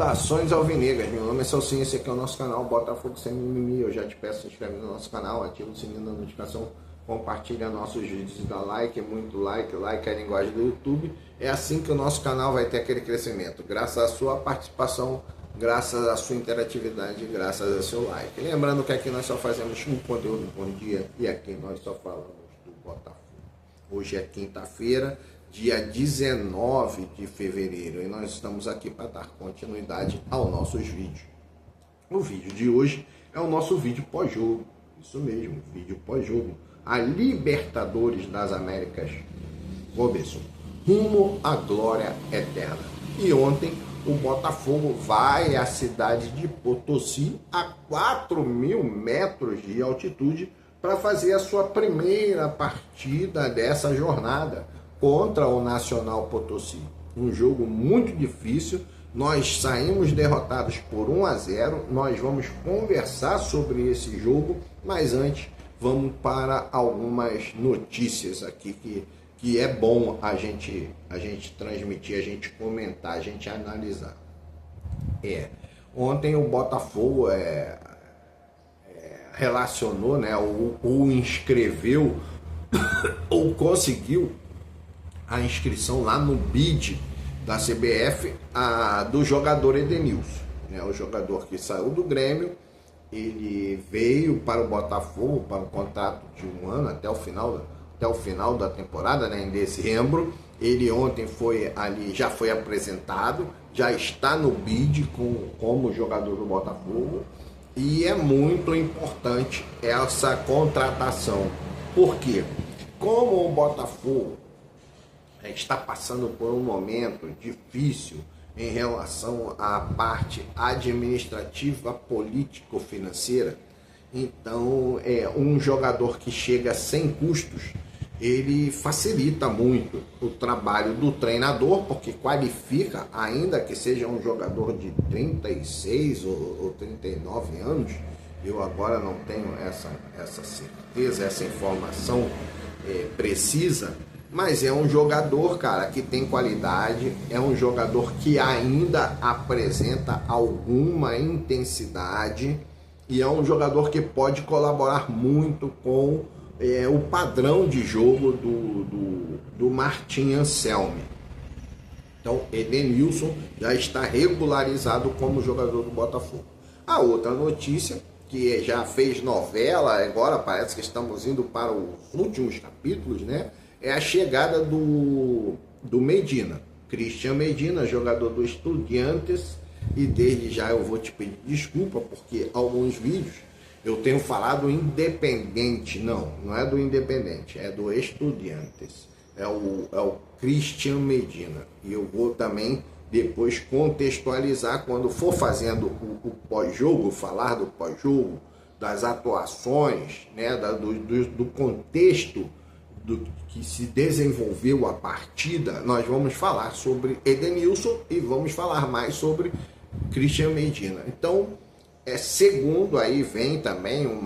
Saudações alvinegras, meu nome é Salsinha, esse aqui é o nosso canal Botafogo Sem Mimimi. Eu já te peço, se inscreve no nosso canal, ativa o sininho da notificação, compartilha nossos vídeos e dá like, muito like, like é a linguagem do YouTube. É assim que o nosso canal vai ter aquele crescimento, graças à sua participação, graças à sua interatividade, graças ao seu like. Lembrando que aqui nós só fazemos um conteúdo bom dia e aqui nós só falamos do Botafogo. Hoje é quinta-feira, dia 19 de fevereiro, e nós estamos aqui para dar continuidade aos nossos vídeos. O vídeo de hoje é o nosso vídeo pós-jogo, isso mesmo, vídeo pós-jogo. A Libertadores das Américas começou, rumo à glória eterna. E ontem o Botafogo vai à cidade de Potosí, a 4.000 metros de altitude, para fazer a sua primeira partida dessa jornada contra o Nacional Potosí. Um jogo muito difícil, nós saímos derrotados por 1-0, nós vamos conversar sobre esse jogo, mas antes vamos para algumas notícias aqui que é bom a gente transmitir, a gente comentar, a gente analisar. Ontem o Botafogo relacionou, né, ou inscreveu, ou conseguiu a inscrição lá no BID da CBF do jogador Edenilson, né? O jogador que saiu do Grêmio, ele veio para o Botafogo para um contrato de 1 ano até o final da temporada, né, em dezembro. Ele ontem já foi apresentado, já está no BID como jogador do Botafogo, e é muito importante essa contratação. Por quê? Como o Botafogo está passando por um momento difícil em relação à parte administrativa, político-financeira, então um jogador que chega sem custos, ele facilita muito o trabalho do treinador, porque qualifica, ainda que seja um jogador de 36 ou 39 anos, eu agora não tenho essa certeza, essa informação precisa, mas é um jogador, cara, que tem qualidade, é um jogador que ainda apresenta alguma intensidade e é um jogador que pode colaborar muito com o padrão de jogo do Martim Anselmi. Então, Edenilson já está regularizado como jogador do Botafogo. A outra notícia, que já fez novela, agora parece que estamos indo para os últimos capítulos, né? É a chegada do Medina, Cristian Medina, jogador do Estudiantes, e desde já eu vou te pedir desculpa, porque alguns vídeos eu tenho falado Independente, não é do Independente, é do Estudiantes, é o Cristian Medina, e eu vou também depois contextualizar quando for fazendo o pós-jogo, falar do pós-jogo, das atuações, né, do contexto do que se desenvolveu a partida. Nós vamos falar sobre Edenilson e vamos falar mais sobre Cristian Medina. Então, segundo aí vem também um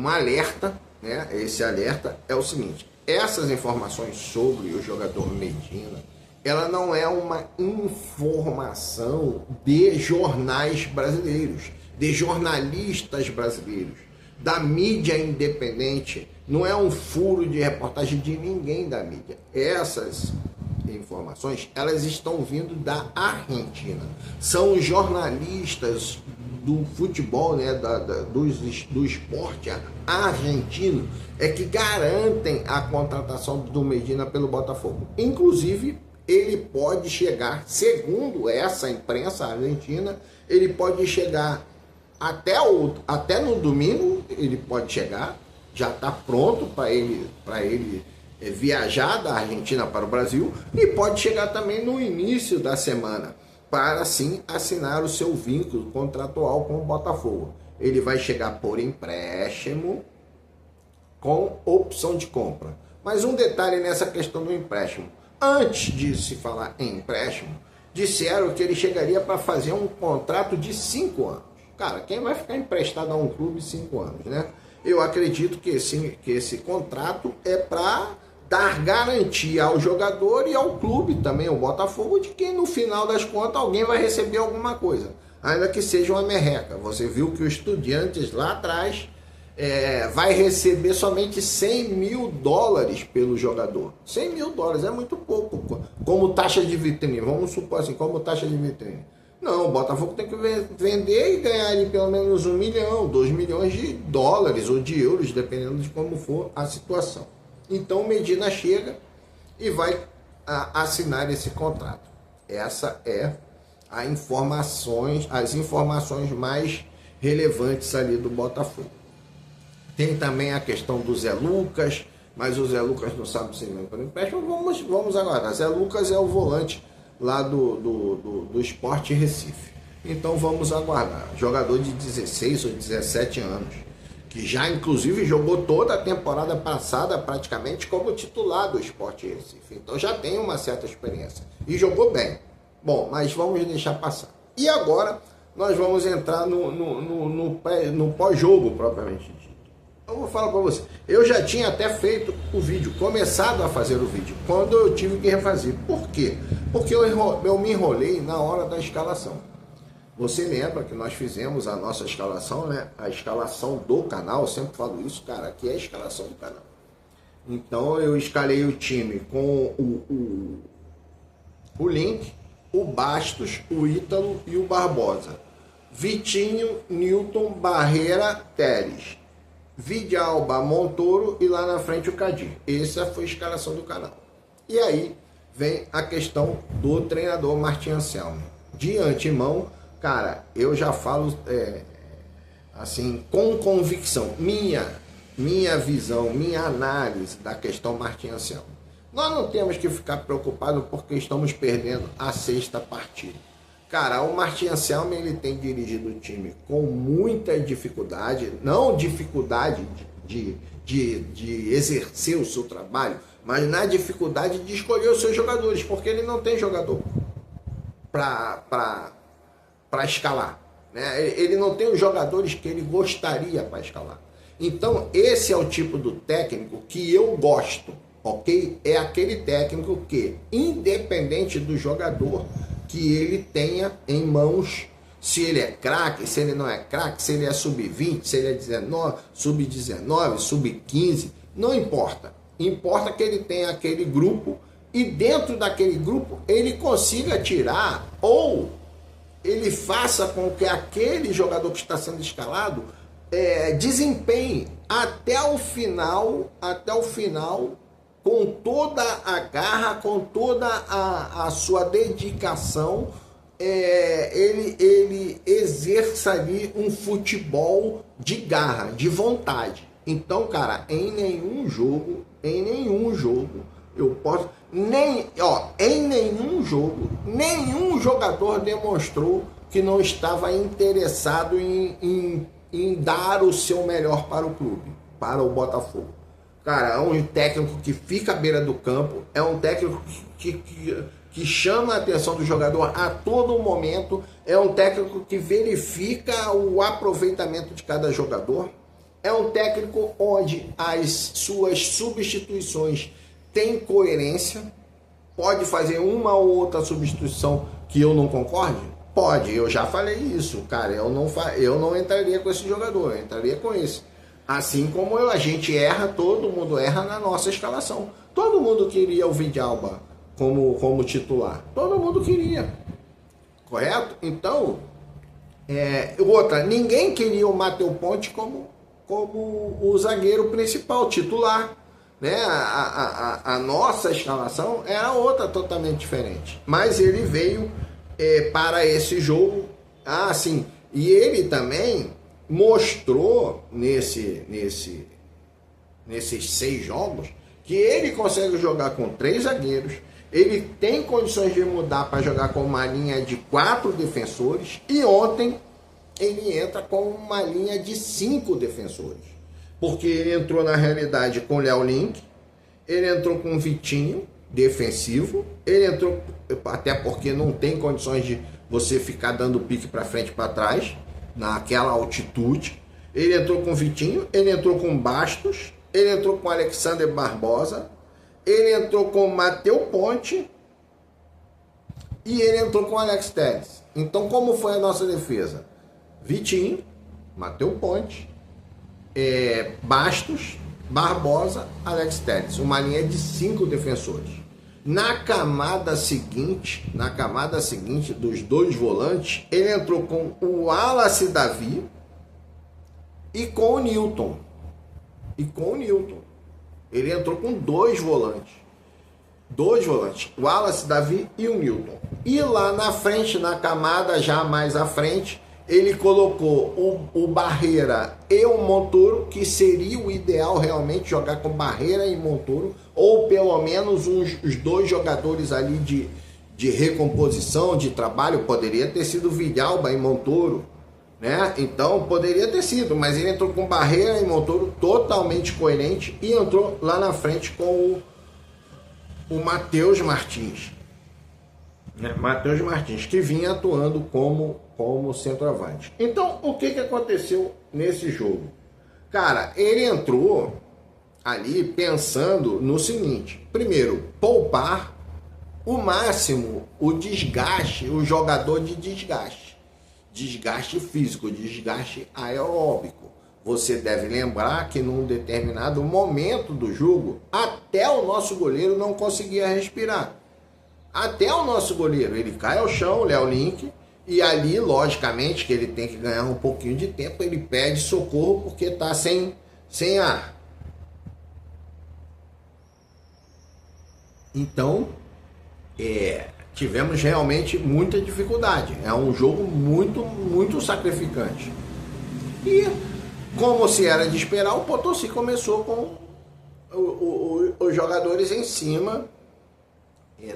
alerta, né? Esse alerta é o seguinte: essas informações sobre o jogador Medina, ela não é uma informação de jornais brasileiros, de jornalistas brasileiros, da mídia independente, não é um furo de reportagem de ninguém da mídia. Essas informações, elas estão vindo da Argentina. São jornalistas do futebol, né, do esporte argentino, que garantem a contratação do Medina pelo Botafogo. Inclusive, ele pode chegar, segundo essa imprensa argentina, ele pode chegar até no domingo, ele pode chegar, já está pronto para ele viajar da Argentina para o Brasil, e pode chegar também no início da semana, para sim assinar o seu vínculo contratual com o Botafogo. Ele vai chegar por empréstimo com opção de compra. Mas um detalhe nessa questão do empréstimo: antes de se falar em empréstimo, disseram que ele chegaria para fazer um contrato de 5 anos. Cara, quem vai ficar emprestado a um clube 5 anos, né? Eu acredito que esse contrato é para dar garantia ao jogador e ao clube também, o Botafogo, de que no final das contas alguém vai receber alguma coisa, ainda que seja uma merreca. Você viu que o Estudiantes lá atrás vai receber somente $100 mil pelo jogador. $100 mil é muito pouco, como taxa de vitrine, vamos supor assim, como taxa de vitrine. Não, o Botafogo tem que vender e ganhar ali pelo menos $1 milhão, $2 milhões ou de euros, dependendo de como for a situação. Então Medina chega e vai assinar esse contrato. Essa é as informações mais relevantes ali do Botafogo. Tem também a questão do Zé Lucas, mas o Zé Lucas não sabe se não pode empréstimo. Vamos agora. Zé Lucas é o volante lá do Sport Recife. Então vamos aguardar. Jogador de 16 ou 17 anos, que já inclusive jogou toda a temporada passada praticamente como titular do Sport Recife. Então já tem uma certa experiência. E jogou bem. Bom, mas vamos deixar passar. E agora nós vamos entrar no pós-jogo propriamente dito. Eu vou falar para você. Eu já tinha até feito o vídeo, começado a fazer o vídeo, quando eu tive que refazer. Por quê? Porque eu me enrolei na hora da escalação. Você lembra que nós fizemos a nossa escalação, né? A escalação do canal, eu sempre falo isso, cara, aqui é a escalação do canal. Então eu escalei o time com o Link, o Bastos, o Ítalo e o Barbosa. Vitinho, Newton, Barreira, Teles. Vidalba, Montoro e lá na frente o Kadir. Essa foi a escalação do canal. E aí vem a questão do treinador Martim Anselmo. De antemão, cara, eu já falo assim, com convicção, minha visão, minha análise da questão Martim Anselmo. Nós não temos que ficar preocupados porque estamos perdendo a 6ª partida. Cara, o Martim Anselmo, ele tem dirigido o time com muita dificuldade, não dificuldade de exercer o seu trabalho, mas na dificuldade de escolher os seus jogadores, porque ele não tem jogador para escalar, né? Ele não tem os jogadores que ele gostaria para escalar. Então, esse é o tipo do técnico que eu gosto, ok? É aquele técnico que, independente do jogador, que ele tenha em mãos, se ele é craque, se ele não é craque, se ele é sub-20, se ele é 19, sub-19, sub-15, não importa. Importa que ele tenha aquele grupo e dentro daquele grupo ele consiga tirar ou ele faça com que aquele jogador que está sendo escalado desempenhe até o final, com toda a garra, com toda a sua dedicação, ele exerça ali um futebol de garra, de vontade. Então, cara, em nenhum jogo, eu posso... em nenhum jogo, nenhum jogador demonstrou que não estava interessado em dar o seu melhor para o clube, para o Botafogo. Cara, é um técnico que fica à beira do campo, é um técnico que chama a atenção do jogador a todo momento, é um técnico que verifica o aproveitamento de cada jogador, é um técnico onde as suas substituições têm coerência. Pode fazer uma ou outra substituição que eu não concorde? Pode, eu já falei isso, cara, eu não entraria com esse jogador, eu entraria com esse. Assim como a gente erra, todo mundo erra na nossa escalação. Todo mundo queria o Vidalba como titular. Todo mundo queria. Correto? Então, ninguém queria o Matheus Ponte como o zagueiro principal, titular. Né? A nossa escalação era outra totalmente diferente. Mas ele veio para esse jogo. Sim. E ele também mostrou nesses 6 jogos que ele consegue jogar com 3 zagueiros, ele tem condições de mudar para jogar com uma linha de 4 defensores e ontem ele entra com uma linha de 5 defensores, porque ele entrou na realidade com o Léo Link, ele entrou com o Vitinho defensivo, ele entrou até porque não tem condições de você ficar dando pique para frente e para trás naquela altitude. Ele entrou com o Vitinho, ele entrou com Bastos, ele entrou com o Alexander Barbosa, ele entrou com o Matheus Ponte e ele entrou com o Alex Telles. Então, como foi a nossa defesa? Vitinho, Matheus Ponte, Bastos, Barbosa, Alex Telles. Uma linha de 5 defensores. Na camada seguinte dos 2 volantes, ele entrou com o Wallace Davi e com o Newton. Ele entrou com 2 volantes. O Wallace Davi e o Newton. E lá na frente, na camada já mais à frente, ele colocou o Barreira e o Montoro, que seria o ideal realmente jogar com Barreira e Montoro, ou pelo menos os 2 jogadores ali de recomposição, de trabalho. Poderia ter sido Villalba e Montoro, né? Então poderia ter sido, mas ele entrou com Barreira e Montoro totalmente coerente e entrou lá na frente com o Matheus Martins. Matheus Martins, que vinha atuando como centroavante. Então, o que aconteceu nesse jogo? Cara, ele entrou ali pensando no seguinte: primeiro, poupar o máximo o desgaste, o jogador de desgaste físico, desgaste aeróbico. Você deve lembrar que num determinado momento do jogo, até o nosso goleiro não conseguia respirar. Até o nosso goleiro, ele cai ao chão, o Léo Link, e ali, logicamente, que ele tem que ganhar um pouquinho de tempo, ele pede socorro porque está sem ar. Então, tivemos realmente muita dificuldade. É um jogo muito, muito sacrificante. E, como se era de esperar, o Potosí começou com os jogadores em cima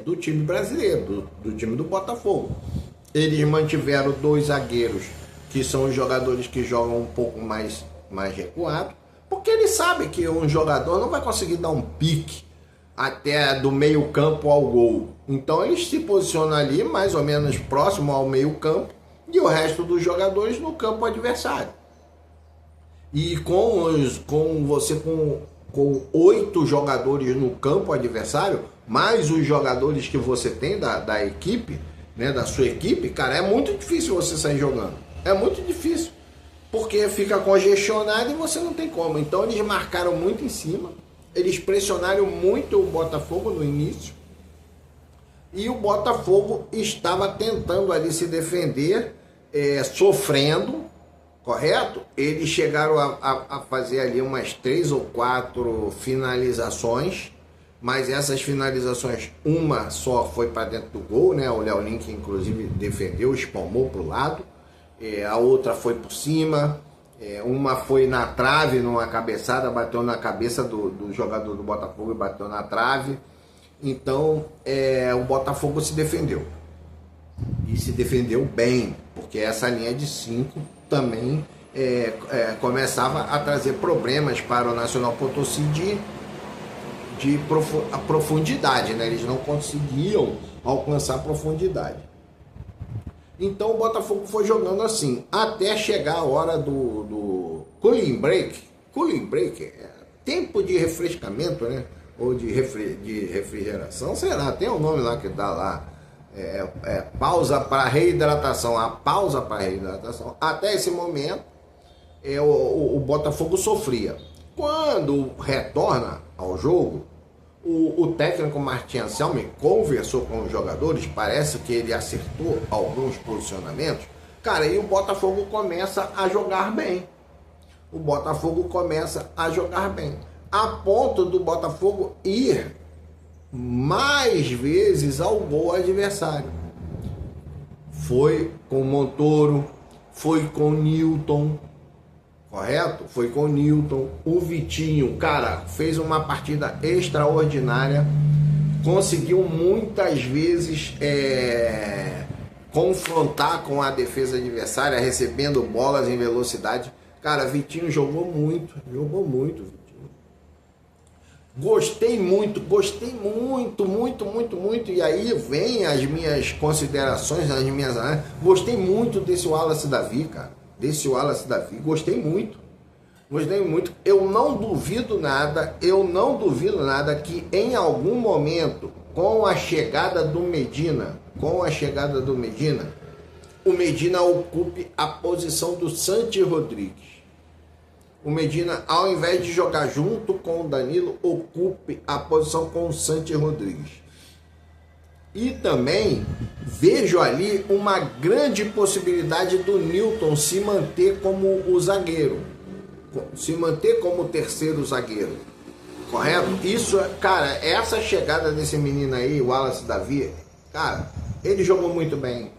do time brasileiro, do time do Botafogo. Eles mantiveram 2 zagueiros, que são os jogadores que jogam um pouco mais recuado, porque eles sabem que um jogador não vai conseguir dar um pique até do meio campo ao gol. Então eles se posicionam ali mais ou menos próximo ao meio campo e o resto dos jogadores no campo adversário. E com 8 jogadores no campo adversário, mais os jogadores que você tem da equipe, né, da sua equipe, cara, é muito difícil você sair jogando. É muito difícil, porque fica congestionado e você não tem como. Então eles marcaram muito em cima, eles pressionaram muito o Botafogo no início, e o Botafogo estava tentando ali se defender, sofrendo, correto? Eles chegaram a fazer ali umas 3 ou 4 finalizações, mas essas finalizações, uma só foi para dentro do gol, né? O Léo Link, inclusive, defendeu, espalmou para o lado. A outra foi por cima. Uma foi na trave, numa cabeçada, bateu na cabeça do jogador do Botafogo e bateu na trave. Então, o Botafogo se defendeu. E se defendeu bem, porque essa linha de 5 também começava a trazer problemas para o Nacional Potosí de profundidade, né? Eles não conseguiam alcançar profundidade. Então o Botafogo foi jogando assim, até chegar a hora do cooling break. Cooling break é tempo de refrescamento, né? Ou de refrigeração, sei lá, tem um nome lá que dá lá. Pausa para reidratação. A pausa para reidratação. Até esse momento, o Botafogo sofria. Quando retorna ao jogo, o técnico Martin Anselmi conversou com os jogadores, parece que ele acertou alguns posicionamentos. Cara, e o Botafogo começa a jogar bem. A ponto do Botafogo ir mais vezes ao gol adversário. Foi com o Montoro, foi com o Newton, correto? Foi com o Newton. O Vitinho, cara, fez uma partida extraordinária, conseguiu muitas vezes confrontar com a defesa adversária, recebendo bolas em velocidade. Cara, Vitinho jogou muito, Vitinho. Gostei muito, e aí vem as minhas considerações, gostei muito desse Wallace Davi, cara, gostei muito. Gostei muito. Eu não duvido nada que em algum momento, com a chegada do Medina, o Medina ocupe a posição do Santi Rodrigues. O Medina, ao invés de jogar junto com o Danilo, ocupe a posição com o Santi Rodrigues. E também vejo ali uma grande possibilidade do Nilton se manter como o zagueiro, se manter como o terceiro zagueiro, correto? Isso, cara, essa chegada desse menino aí, o Wallace Davi, cara, ele jogou muito bem.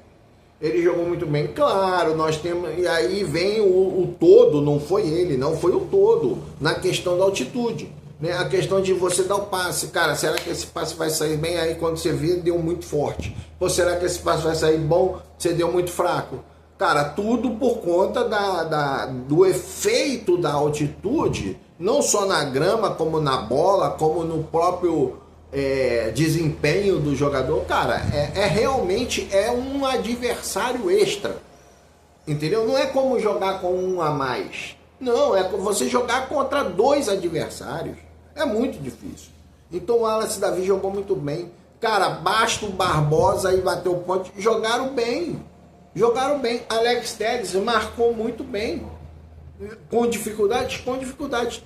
Claro, nós temos, e aí vem o todo, não foi ele, não foi o todo, na questão da altitude, né? A questão de você dar o passe, cara, será que esse passe vai sair bem? Aí quando você vê, deu muito forte. Ou será que esse passe vai sair bom? Você deu muito fraco. Cara, tudo por conta do efeito da altitude, não só na grama, como na bola, como no próprio desempenho do jogador. Cara, realmente um adversário extra, entendeu? Não é como jogar com um a mais, não, é como você jogar contra dois adversários, é muito difícil. Então o Wallace Davi jogou muito bem, cara, basta o Barbosa e bateu o ponte, jogaram bem, Alex Telles marcou muito bem, com dificuldade,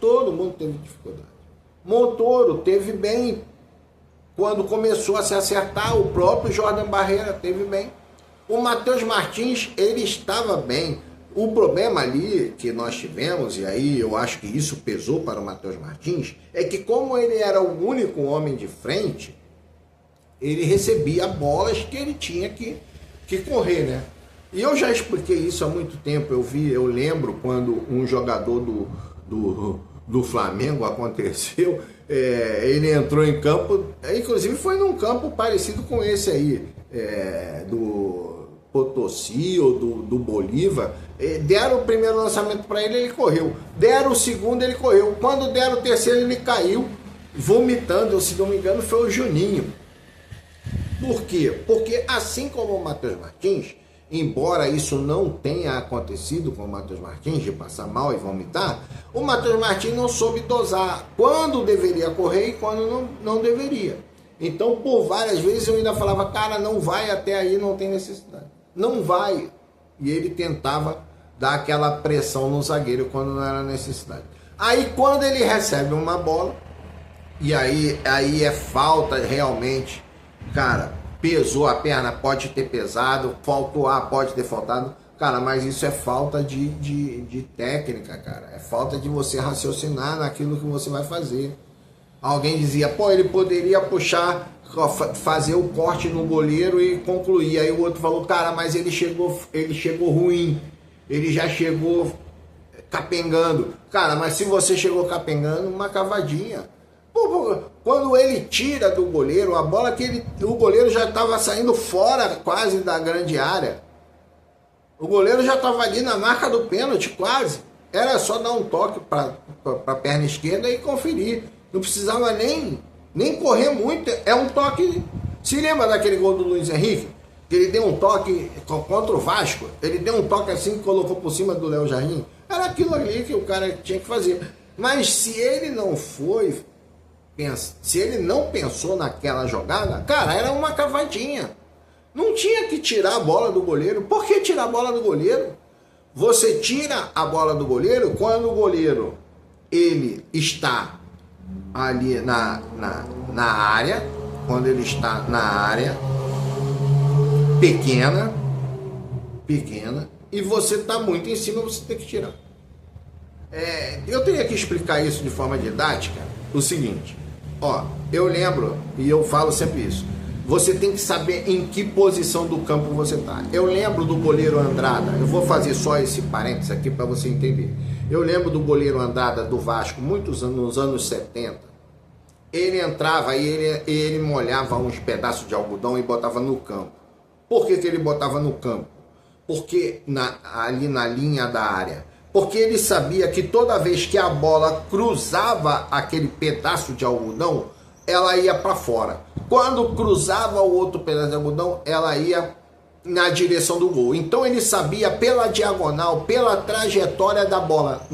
todo mundo teve dificuldade. Montoro teve bem, quando começou a se acertar, o próprio Jordan Barreira teve bem. O Matheus Martins, ele estava bem. O problema ali que nós tivemos, e aí eu acho que isso pesou para o Matheus Martins, é que como ele era o único homem de frente, ele recebia bolas que ele tinha que correr, né? E eu já expliquei isso há muito tempo. Eu lembro quando um jogador do Flamengo aconteceu, ele entrou em campo, inclusive foi num campo parecido com esse aí, do Potosí ou do Bolívar. Deram o primeiro lançamento para ele correu. Deram o segundo, ele correu. Quando deram o terceiro, ele caiu, vomitando, se não me engano, foi o Juninho. Por quê? Porque assim como o Matheus Martins, embora isso não tenha acontecido com o Matheus Martins, de passar mal e vomitar, o Matheus Martins não soube dosar quando deveria correr e quando não deveria. Então, por várias vezes eu ainda falava, cara, não vai até aí, não tem necessidade. Não vai. E ele tentava dar aquela pressão no zagueiro quando não era necessidade. Aí, quando ele recebe uma bola, e aí é falta realmente, cara, pesou a perna, pode ter pesado, faltou ar, pode ter faltado, cara, mas isso é falta de técnica, cara, é falta de você raciocinar naquilo que você vai fazer. Alguém dizia, pô, ele poderia puxar, fazer o corte no goleiro e concluir. Aí o outro falou, cara, mas ele chegou ruim, ele já chegou capengando. Cara, mas se você chegou capengando, uma cavadinha. Pô, quando ele tira do goleiro, a bola o goleiro já estava saindo fora quase da grande área. O goleiro já estava ali na marca do pênalti quase. Era só dar um toque para a perna esquerda e conferir. Não precisava nem correr muito. É um toque. Se lembra daquele gol do Luiz Henrique? Que ele deu um toque contra o Vasco. Ele deu um toque assim que colocou por cima do Léo Jardim. Era aquilo ali que o cara tinha que fazer. Mas se ele não pensou naquela jogada, cara, era uma cavadinha. Não tinha que tirar a bola do goleiro. Por que tirar a bola do goleiro? Você tira a bola do goleiro quando o goleiro ele está ali na área, quando ele está na área pequena, e você está muito em cima, você tem que tirar. Eu teria que explicar isso de forma didática, o seguinte, eu lembro, e eu falo sempre isso, você tem que saber em que posição do campo você está. Eu lembro do goleiro Andrada, eu vou fazer só esse parênteses aqui para você entender. Eu lembro do goleiro Andrada do Vasco, muitos anos, nos anos 70. Ele entrava e ele molhava uns pedaços de algodão e botava no campo. Por que ele botava no campo? Porque ali na linha da área. Porque ele sabia que toda vez que a bola cruzava aquele pedaço de algodão, ela ia para fora. Quando cruzava o outro pedaço de algodão, ela ia na direção do gol. Então ele sabia pela diagonal, pela trajetória da bola,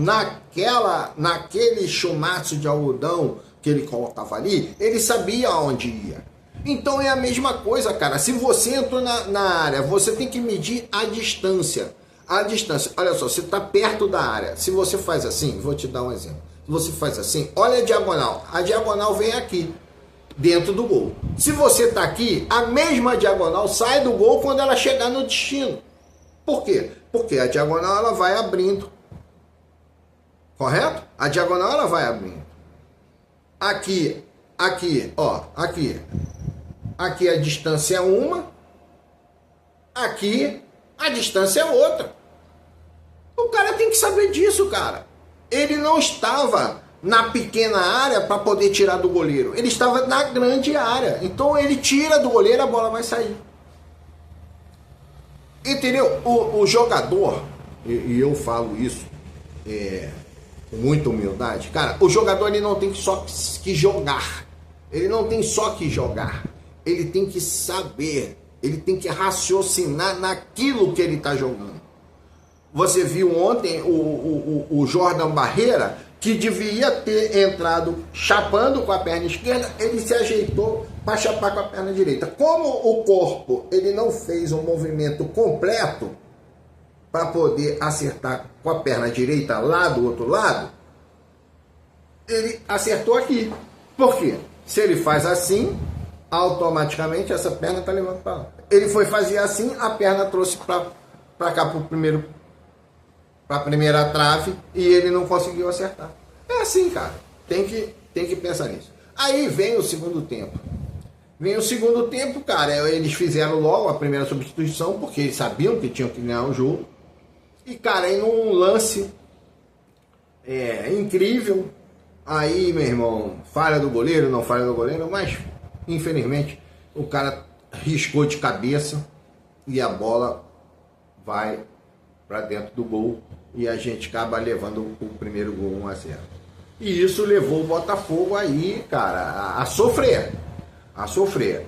naquele chumaço de algodão que ele colocava ali, ele sabia aonde ia. Então é a mesma coisa, cara. Se você entrou na área, você tem que medir a distância. A distância, olha só, você está perto da área. Se você faz assim, vou te dar um exemplo. Se você faz assim, olha a diagonal vem aqui, dentro do gol. Se você está aqui, a mesma diagonal sai do gol quando ela chegar no destino. Por quê? Porque a diagonal ela vai abrindo. Correto? A diagonal ela vai abrindo. Aqui, ó, aqui. Aqui a distância é uma. Aqui a distância é outra. O cara tem que saber disso, cara. Ele não estava na pequena área para poder tirar do goleiro. Ele estava na grande área. Então ele tira do goleiro, a bola vai sair. Entendeu? O jogador, e eu falo isso com muita humildade, cara, o jogador ele não tem só que jogar. Ele não tem só que jogar. Ele tem que saber. Ele tem que raciocinar naquilo que ele está jogando. Você viu ontem o Jordan Barreira, que devia ter entrado chapando com a perna esquerda, ele se ajeitou para chapar com a perna direita. Como o corpo ele não fez um movimento completo para poder acertar com a perna direita lá do outro lado, ele acertou aqui. Por quê? Se ele faz assim, automaticamente essa perna está levando para lá. Ele foi fazer assim, a perna trouxe para cá para a primeira trave e ele não conseguiu acertar. É assim, cara. Tem que pensar nisso. Aí vem o segundo tempo. Cara, eles fizeram logo a primeira substituição porque eles sabiam que tinham que ganhar o jogo. E, cara, em um lance incrível, aí, meu irmão, falha do goleiro, não falha do goleiro, mas infelizmente o cara riscou de cabeça e a bola vai para dentro do gol e a gente acaba levando o primeiro gol 1-0. E isso levou o Botafogo aí, cara, a sofrer.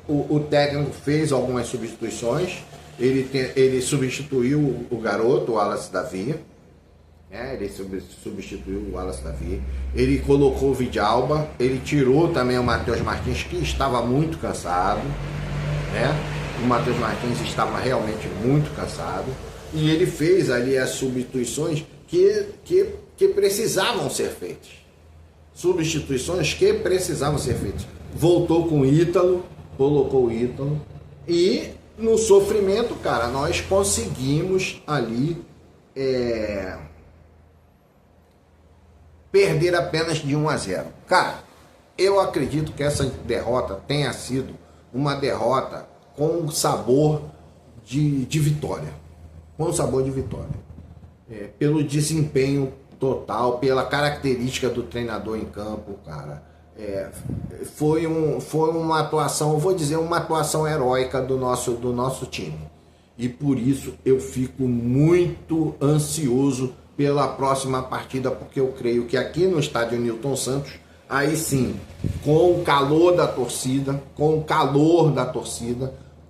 O técnico fez algumas substituições, ele substituiu o garoto, o Wallace Davi, ele colocou o Vidalba, ele tirou também o Matheus Martins, que estava muito cansado, né? O Matheus Martins estava realmente muito cansado, e ele fez ali as substituições que precisavam ser feitas. Voltou com o Ítalo, colocou o Ítalo, e no sofrimento, cara, nós conseguimos ali perder apenas de 1-0. Cara, eu acredito que essa derrota tenha sido uma derrota com sabor de vitória. Pelo desempenho total, pela característica do treinador em campo, cara. Foi uma atuação, eu vou dizer, uma atuação heróica do nosso time. E por isso eu fico muito ansioso pela próxima partida, porque eu creio que aqui no estádio Newton Santos, aí sim, com o calor da torcida,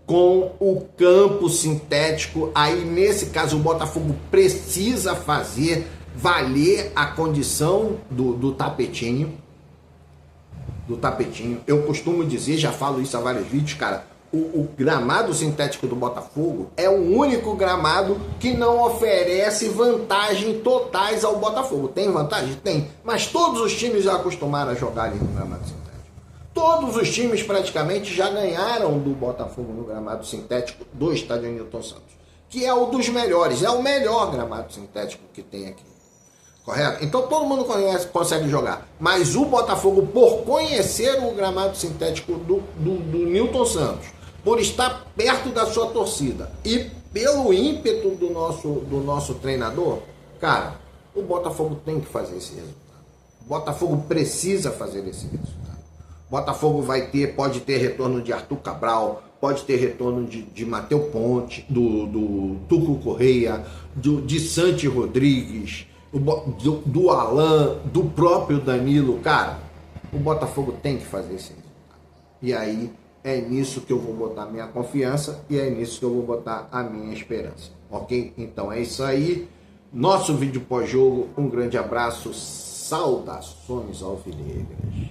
com o campo sintético, aí nesse caso o Botafogo precisa fazer valer a condição do tapetinho. Eu costumo dizer, já falo isso há vários vídeos, cara, o gramado sintético do Botafogo é o único gramado que não oferece vantagem totais ao Botafogo. Tem vantagem? Tem. Mas todos os times já acostumaram a jogar ali no gramado sintético. Todos os times praticamente já ganharam do Botafogo no gramado sintético do estádio Newton Santos, que é um dos melhores, é o melhor gramado sintético que tem aqui. Correto? Então todo mundo consegue jogar. Mas o Botafogo, por conhecer o gramado sintético do Newton Santos, por estar perto da sua torcida e pelo ímpeto do nosso treinador, cara, o Botafogo tem que fazer esse resultado. O Botafogo precisa fazer esse resultado. O Botafogo pode ter retorno de Arthur Cabral, pode ter retorno de Matheus Ponte, do Tuco Correia, de Santi Rodrigues, do Alan, do próprio Danilo. Cara, o Botafogo tem que fazer esse resultado. E aí é nisso que eu vou botar minha confiança e é nisso que eu vou botar a minha esperança. Ok? Então é isso aí. Nosso vídeo pós-jogo. Um grande abraço. Saudações alvinegras.